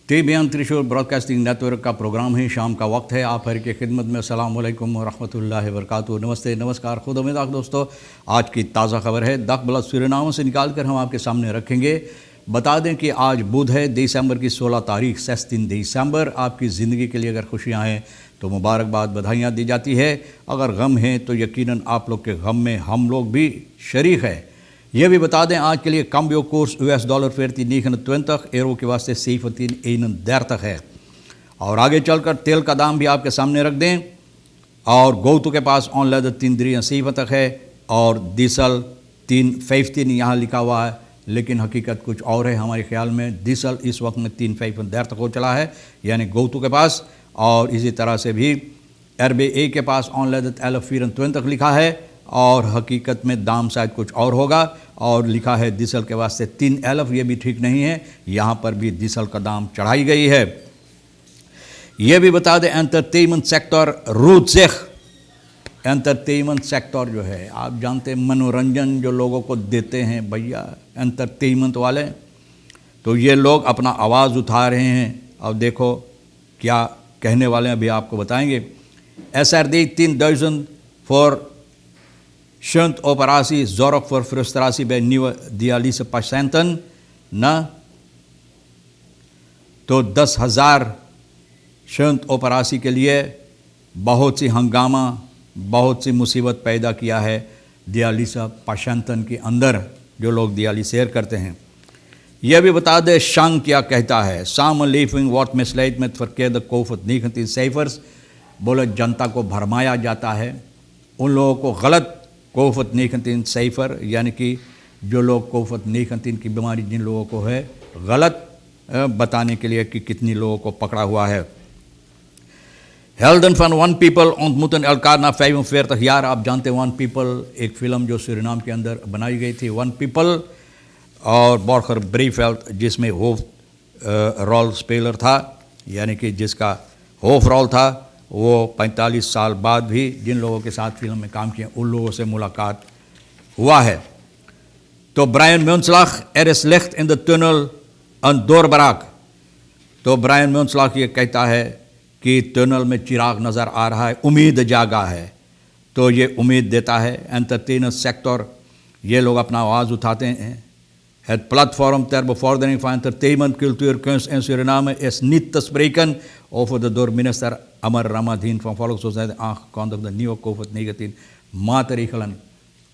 TBN त्रिशूल broadcasting network का programme है। शाम का वक्त है। आप हर की खिदमत में अस्सलाम वालेकुम रहमतुल्लाहि व बरकातुहू। नमस्ते, नमस्कार, खुद उम्मीद दोस्तों। आज की ताज़ा खबर है दक सूरनामा से निकाल कर हम आपके सामने रखेंगे। बता दें कि आज बुध है, दिसंबर की 16 तारीख, 3 दिसंबर। आपकी ज़िंदगी के लिए अगर खुशियाँ हैं तो मुबारकबाद, बधाइयाँ दी जाती है। अगर गम है तो यकीनन आप लोग के गम में हम लोग भी शरीक है। यह भी बता दें आज के लिए cambio koers US-dollar 14.29, यूरो के वास्ते 17.31 है। और आगे चलकर तेल का दाम भी आपके सामने रख दें। और गौतु के पास ऑनलाइन 3.73 है और डीजल 3.15 यहाँ लिखा हुआ है, लेकिन हकीकत कुछ और है। हमारे ख्याल में डीजल इस वक्त में 3.35 तक हो चला है, यानी गौतु के पास। और इसी तरह से भी RBA के पास ऑनलाइन 11.24 लिखा है और हकीकत में दाम शायद कुछ और होगा। और लिखा है डीजल के वास्ते 3.11, ये भी ठीक नहीं है। यहाँ पर भी डीजल का दाम चढ़ाई गई है। ये भी बता दें एंटरटेनमेंट सेक्टर रूज़ेख, एंटरटेनमेंट सेक्टर जो है आप जानते हैं, मनोरंजन जो लोगों को देते हैं भैया एंटरटेनमेंट वाले, तो ये लोग अपना आवाज़ उठा रहे हैं। अब देखो क्या कहने वाले हैं, अभी आपको बताएंगे। SRD 3.000 for shunt operatie zorgt voor frustratie bij nieuwe dialysepatiënten ना, तो 10,000 शंत ऑपरेशन के लिए बहुत सी हंगामा, बहुत सी मुसीबत पैदा किया है दियालिसा पाशंतन के अंदर, जो लोग दियालिसेर करते हैं। यह भी बता दे शांग क्या कहता है। सामलीफिंग वॉट मिसलेट में फरकेद कोफत 19 सेफर्स, बोले जनता को भरमाया जाता है, उन लोगों को गलत कोफत 19 सेफर, यानी कि जो लोग कोफत 19 की बीमारी जिन लोगों को है, गलत बताने के लिए कि कितनी लोगों को पकड़ा हुआ है। हेल्डन फन one people ontmoeten elkaar na 45 jaar। आप जानते हैं वन पीपल एक फ़िल्म जो सूरीनाम के अंदर बनाई गई थी, वन पीपल, और बॉर्खर ब्रीफेल्ड जिसमें होफ रोल स्पेलर था, यानी कि जिसका होफ रोल था, वो 45 साल बाद भी जिन लोगों के साथ फिल्म में काम किया उन लोगों से मुलाकात हुआ है। तो ब्रायन म्यून्सलाख is licht in de tunnel een doorbraak, तो ब्रायन म्यून्सलाख ये कहता है कि टनल में चिराग नज़र आ रहा है, उम्मीद जागा है। तो ये उम्मीद देता है एंटरटेनमेंट सेक्टर, ये लोग अपना आवाज़ उठाते हैं। Het platform ter bevordering van entertainment, cultuur, kunst en Suriname is niet te spreken over de door minister Amar Ramadan van Volksgezondheid aangekondigde nieuwe COVID-19 maatregelen।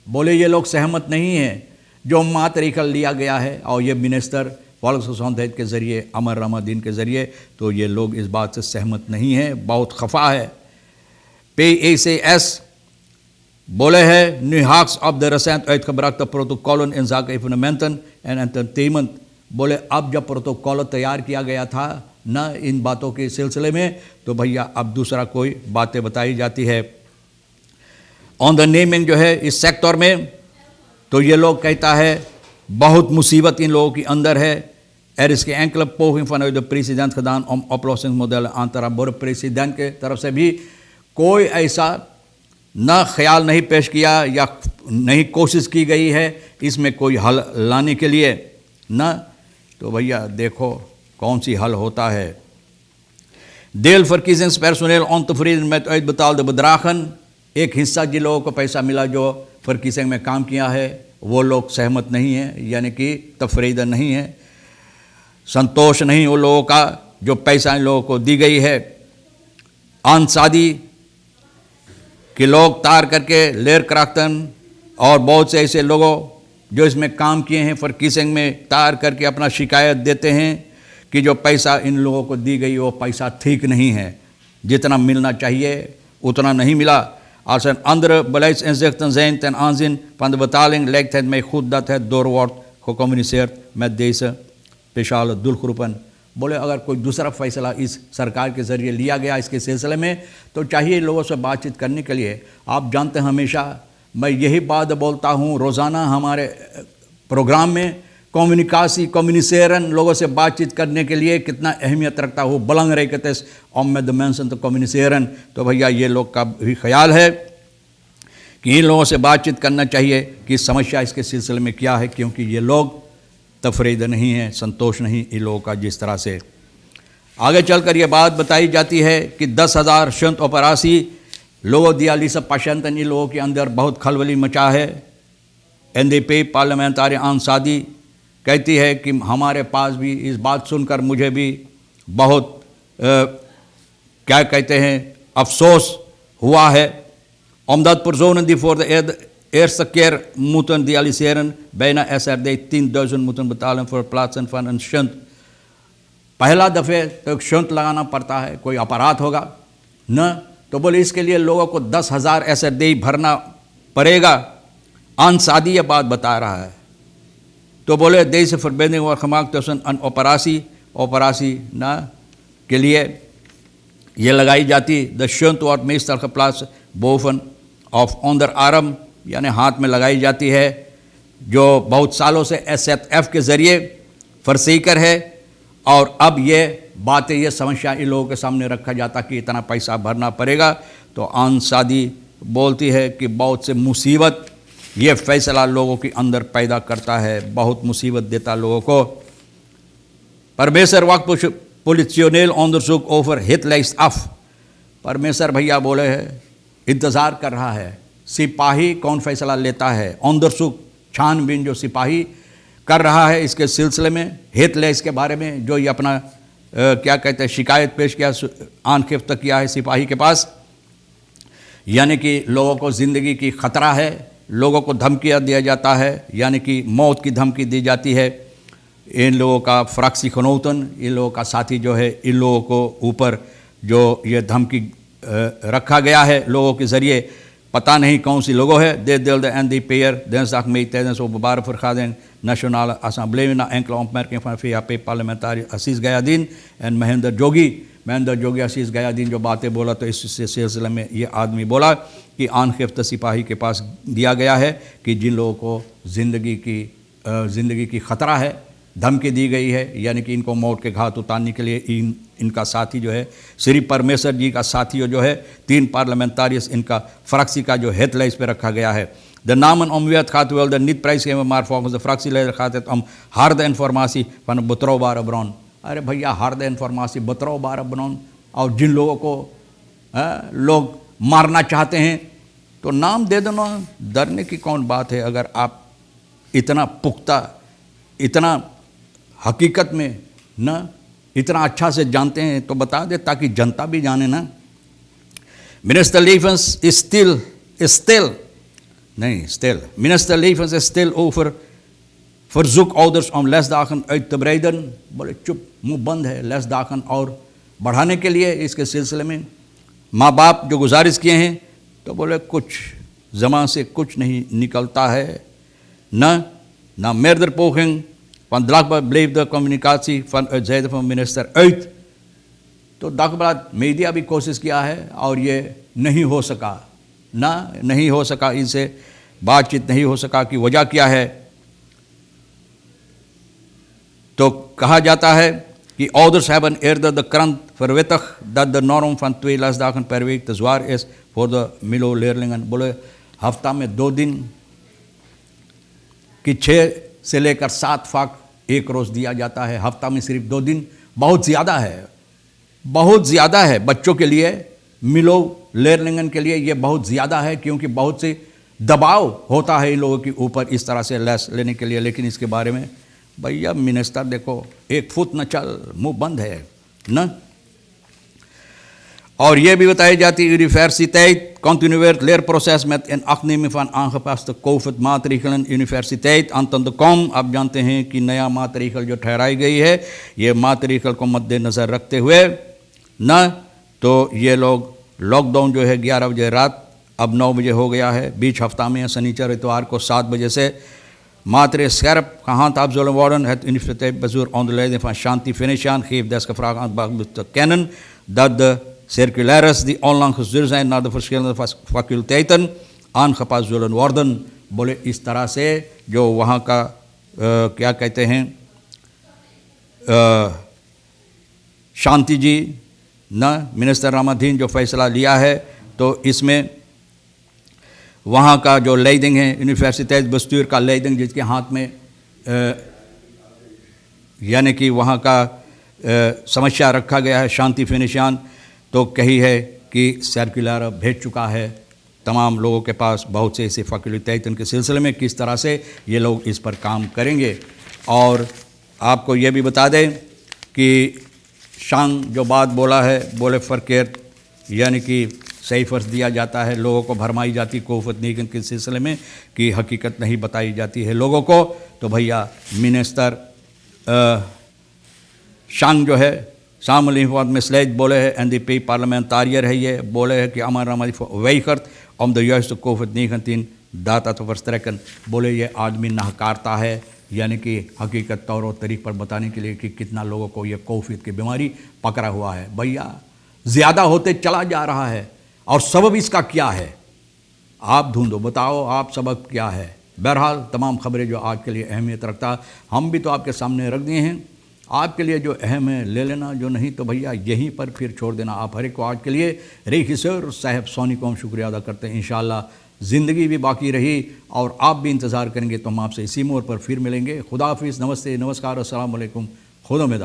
बोले ये लोग सहमत नहीं हैं जो मातरिकल लिया गया है, और ये मिनिस्टर वॉल्क्सगेज़ondheid के ज़रिए, अमर रमादीन के ज़रिए, तो ये लोग इस बात से सहमत नहीं हैं, बहुत खफा है। PACS बोले है nu haaks op de recent uitgebrachte protocollen in zaken evenementen en entertainment, बोले अब जब प्रोटोकॉल तैयार किया गया था ना इन बातों के सिलसिले में, तो भैया अब दूसरा कोई बातें बताई जाती है। ऑन द नेमिंग जो है इस सेक्टर में, तो ये लोग कहता है बहुत मुसीबत इन लोगों के अंदर है। इसके ankle poging vanuit de president gedaan om oplossingsmodellen aan te raken। President के तरफ से भी कोई ऐसा ना ख्याल नहीं पेश किया या नहीं कोशिश की गई है इसमें कोई हल लाने के लिए ना। तो भैया देखो कौन सी हल होता है। Deel verkiezingspersoneel ontevreden met uitbetaalde bedragen, एक हिस्सा जिन लोगों को पैसा मिला जो फरकीसिंग में काम किया है वो लोग सहमत नहीं हैं, यानी कि तफरीदन नहीं है, संतोष नहीं उन लोगों का जो पैसा इन लोगों को दी गई है। आन शादी कि लोग तार करके लेर क्राफ्टन और बहुत से ऐसे लोगों जो इसमें काम किए हैं फरकीसिंग में, तार करके अपना शिकायत देते हैं कि जो पैसा इन लोगों को दी गई वो पैसा ठीक नहीं है, जितना मिलना चाहिए उतना नहीं मिला। Als er andere beleidsinzichten zijn ten aanzien van de betaling, lijkt het mij goed dat het door wordt gecommuniceerd met deze speciale doelgroepen। बोले अगर कोई दूसरा फैसला इस सरकार के ज़रिए लिया गया इसके सिलसिले में, तो चाहिए लोगों से बातचीत करने के लिए। आप जानते हैं हमेशा मैं यही बात बोलता हूँ रोज़ाना हमारे प्रोग्राम में, कम्युनिकेशन लोगों से बातचीत करने के लिए कितना अहमियत रखता हो। belangrijk het is om met de mensen te communiceren। तो भैया ये लोग का भी ख्याल है कि इन लोगों से बातचीत करना चाहिए कि समस्या इसके सिलसिले में क्या है, क्योंकि ये लोग तफरीद नहीं है, संतोष नहीं इन लोगों का जिस तरह से। आगे चलकर ये बात बताई जाती है कि 10,000 शंत ओपरासी लोगों दियालिसा पाशंतन, इन लोगों के अंदर बहुत खलबली मचा है। एनडीपी पार्लियामेंटारी आंसादी कहती है कि हमारे पास भी इस बात सुनकर मुझे भी बहुत क्या कहते हैं अफसोस हुआ है। Omdat personen die voor de eerste keer moeten dialyseren bijna SRD 10.000 moeten betalen voor het plaatsen van een shunt। पहला दफ़े तो एक शंत लगाना पड़ता है, कोई अपराध होगा न? तो बोले इसके लिए लोगों को 10,000 SRD भरना पड़ेगा। आंसादी ये बात बता रहा है। तो बोले deze verbinding wordt gemaakt tussen een operatie ना के लिए ये लगाई जाती। द शंत wordt meestal geplaatst boven of onder arm, यानी हाथ में लगाई जाती है, जो बहुत सालों से SFF के ज़रिए फरसीकर है। और अब ये समस्या इन लोगों के सामने रखा जाता कि इतना पैसा भरना पड़ेगा। तो आंसादी बोलती है कि बहुत से मुसीबत ये फैसला लोगों के अंदर पैदा करता है, बहुत मुसीबत देता लोगों को। परमेश्वर वक्त politioneel onderzoek over het lijst af। परमेश्वर भैया बोले हैं इंतज़ार कर रहा है, सिपाही कौन फैसला लेता है। onderzoek छानबीन जो सिपाही कर रहा है इसके सिलसिले में, हित लीस्ट के बारे में जो ये अपना क्या कहते हैं शिकायत पेश किया, आनखिफ्त किया है सिपाही के पास। यानी कि लोगों को ज़िंदगी की ख़तरा है, लोगों को धमकियाँ दिया जाता है, यानी कि मौत की धमकी दी जाती है। इन लोगों का फ्रैक्सी खनौतन, इन लोगों का साथी जो है, इन लोगों को ऊपर जो ये धमकी रखा गया है लोगों के ज़रिए, पता नहीं कौन सी लोगों है। Dit deelde NDP'er dinsdag mee tijdens de openbare vergadering Nationale Assemblee na enkele opmerkingen van VHP-parlementariër Aziz Gayadin en Mahinder Jogi Aziz Gayadin जो बातें बोला, तो इस सिलसिले में ये आदमी बोला कि आनखिफ्त सिपाही के पास दिया गया है कि जिन लोगों को ज़िंदगी की ख़तरा है, धमकी दी गई है, यानी कि इनको मौत के घाट उतारने के लिए इनका साथी जो है, श्री परमेश्वर जी का साथी जो है, 3 पार्लियामेंटारियर्स, इनका फ्रैक्सी का जो हेडलाइंस पे रखा गया है। De namen om wie het gaat wilde niet prijsgeven, maar volgens de fractieleider gaat het om harde informatie van een betrouwbare bron। अरे भैया harde informatie, betrouwbare bron, और जिन लोगों को लोग मारना चाहते हैं तो नाम दे देना, डरने की कौन बात है। अगर आप इतना पुख्ता, इतना हकीकत में न इतना अच्छा से जानते हैं तो बता दे, ताकि जनता भी जाने ना। Minister Levens is stil Minister Levens is stil over verzoekouders om lesdagen uit te breiden। बोले चुप, मुंह बंद है, lesdagen और बढ़ाने के लिए इसके सिलसिले में माँ बाप जो गुजारिश किए हैं, तो बोले कुछ जमा से कुछ नहीं निकलता है। Na meerdere poging van Dagblad bleef de communicatie vanuit zijde van minister uit। तो दगblad मीडिया भी कोशिश किया है और ये नहीं हो सका, इनसे बातचीत नहीं हो सका कि वजह क्या है। तो कहा जाता है कि ouders hebben eerder de krant verwittigd dat de norm van 2 lesdagen per week te zwaar is voor de MILO-leerlingen। बोले हफ्ता में 2 दिन कि 6 से लेकर 7 फाक एक रोज़ दिया जाता है, हफ्ता में सिर्फ 2 दिन बहुत ज़्यादा है बच्चों के लिए, मिलो लर्निंग के लिए ये बहुत ज़्यादा है, क्योंकि बहुत से दबाव होता है इन लोगों के ऊपर इस तरह से लेस लेने के लिए। लेकिन इसके बारे में भैया मिनिस्टर देखो, 1 फुट न चल, मुंह बंद है न। और ये भी बताई जाती universiteit continueert leerproces met inachtneming van aangepaste COVID-maatregelen। universiteit Anton de Kom, आप जानते हैं कि नया मातरीखल जो ठहराई गई है, ये मातरीखल को मद्देनज़र रखते हुए न तो ये लोग लॉकडाउन जो है 11 बजे रात अब 9 बजे हो गया है, बीच हफ्ता में शनिचर इतवार को 7 बजे से। Maatregel scherp gehandhaafd zullen worden। Het universiteitsbestuur onder leiding van Shanti Venetiaan geeft desgevraagd aan het bagbestuur te kennen dat de circulaires die onlangs gestuurd zijn naar de verschillende faculteiten aangepast zullen worden। बोले इस तरह से जो वहाँ का क्या कहते हैं शांति जी न मिनिस्टर रामाधीन जो फैसला लिया है, तो इसमें वहाँ का जो लेडिंग है यूनिवर्सिटी बस्तूर का लेडिंग जिसके हाथ में यानी कि वहाँ का समस्या रखा गया है शांति फिनिशान, तो कही है कि सर्कुलर भेज चुका है तमाम लोगों के पास बहुत से ऐसे फैकल्टी के सिलसिले में किस तरह से ये लोग इस पर काम करेंगे। और आपको ये भी बता दें कि शांग जो बात बोला है, बोले फरकेर यानी कि सही फर्ज दिया जाता है, लोगों को भरमाई जाती कोफत नीगन के सिलसिले में कि हकीकत नहीं बताई जाती है लोगों को। तो भैया मिनिस्टर शांग जो है सामली में स्लेज बोले है NDP पार्लियामेंटारियर है, ये बोले है कि अमर रमादी वेखर्त om de juiste COVID-19 data te verstrekken, बोले ये आदमी नहकारता है, यानी कि हकीकत तौर और तरीक़ पर बताने के लिए कि कितना लोगों को ये कोविड की बीमारी पकड़ा हुआ है। भैया ज़्यादा होते चला जा रहा है और सबब इसका क्या है, आप ढूंढो, बताओ आप सबब क्या है। बहरहाल तमाम खबरें जो आज के लिए अहमियत रखता हम भी तो आपके सामने रख दिए हैं, आपके लिए जो अहम है ले लेना, जो नहीं तो भैया यहीं पर फिर छोड़ देना। आप हर एक को आज के लिए रेखिसर साहब सोनी को हम शुक्रिया अदा करते हैं। इंशाअल्लाह ज़िंदगी भी बाकी रही और आप भी इंतज़ार करेंगे तो हम आपसे इसी मोड़ पर फिर मिलेंगे। खुदा हाफिज़, नमस्ते, नमस्कार, अस्सलाम वालेकुम, खुदा में